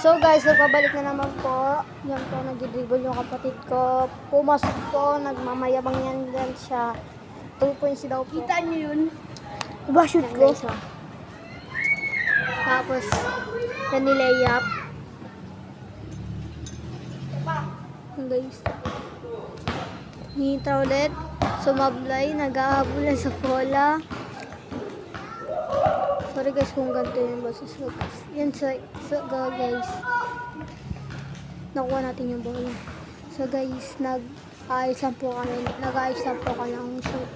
So guys, nagpabalik na naman po. Yan po, nagdidribble yung kapatid ko. Pumasok po, nagmamayabang yan dyan siya. 2 points daw po. Kita niyo yun? Diba shoot ko? Guys, oh. Tapos, yan nilayap. Guys. Hinita ulit. Sumablay, nag-aabulan sa bola. Sorry guys kung ganito yung boses ko. Yan guys. Nakuha natin yung bola. So guys, nag-ayos lang po kami ng shoot.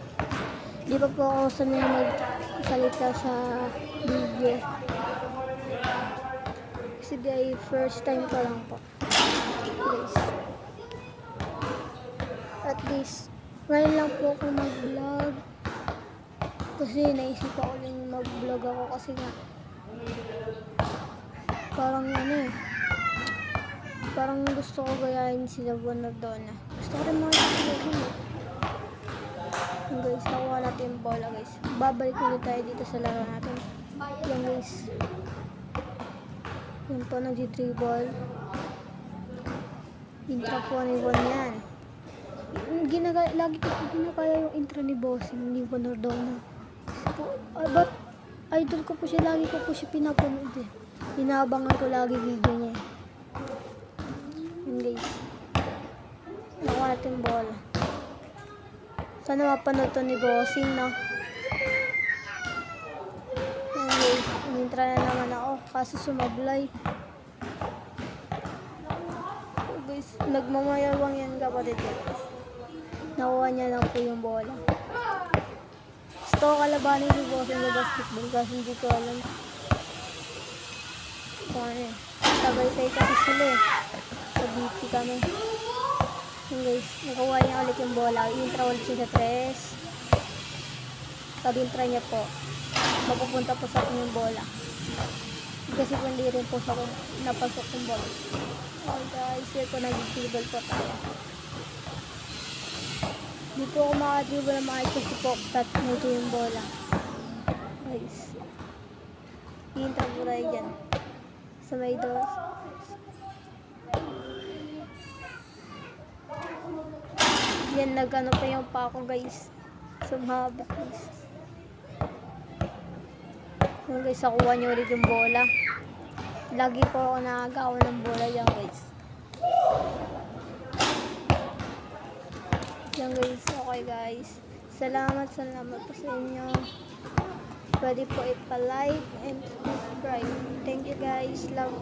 Di pa po ako sanay magsalita sa video. Kasi di first time ko lang po. Guys. At least, ngayon lang po ako mag-vlog. Kasi naisip ako rin mag-vlog ako kasi nga parang parang gusto ko gayahin sila Bonardona. Gusto ko rin mga sila guys, nakuha natin yung bola guys. Babalik ulit tayo dito sa laro natin. Yan guys. Yan po, nag-dribble. Intra po ni Juan yan. Lagi ko ginagaya yung intro ni Bossing ni Bonardona. But idol ko po siya, lagi ko po siya pinapanood eh. Inaabangan ko lagi video niya eh. Yan guys. Nakuha natin bola. Sana mapanood to ni Bossing, no? Yan guys. Inintra na naman ako kaso sumablay. So guys, nagmamayawang yan kapatid ko. Nakuha niya lang po yung bola. Gusto ko kalabanin si Bossing sa basketball kasi hindi ko alam kung ano eh. Tagaytay kasi sila eh. Sa BP kami. So guys, nakuha niya ulit yung bola. Intra ulit siya sa 3. Sabi intra niya po, mapupunta po sa akin yung bola. Kasi po hindi rin po sa napasok yung bola. Okay guys, here po nag-dribble po tayo. Di po ako makadribble na maayos kasi po nito yung bola. Guys. Hinta po tayo dyan. Sa may dos. Yan, nag-ano pa yung pako guys. Sumabot guys. Yan guys, nakuha nyo ulit yung bola. Lagi po ako nakagawa ng bola dyan guys. Yan guys, okay guys. Salamat po sa inyo. Pwede po ipa-like and subscribe. Thank you guys. Love.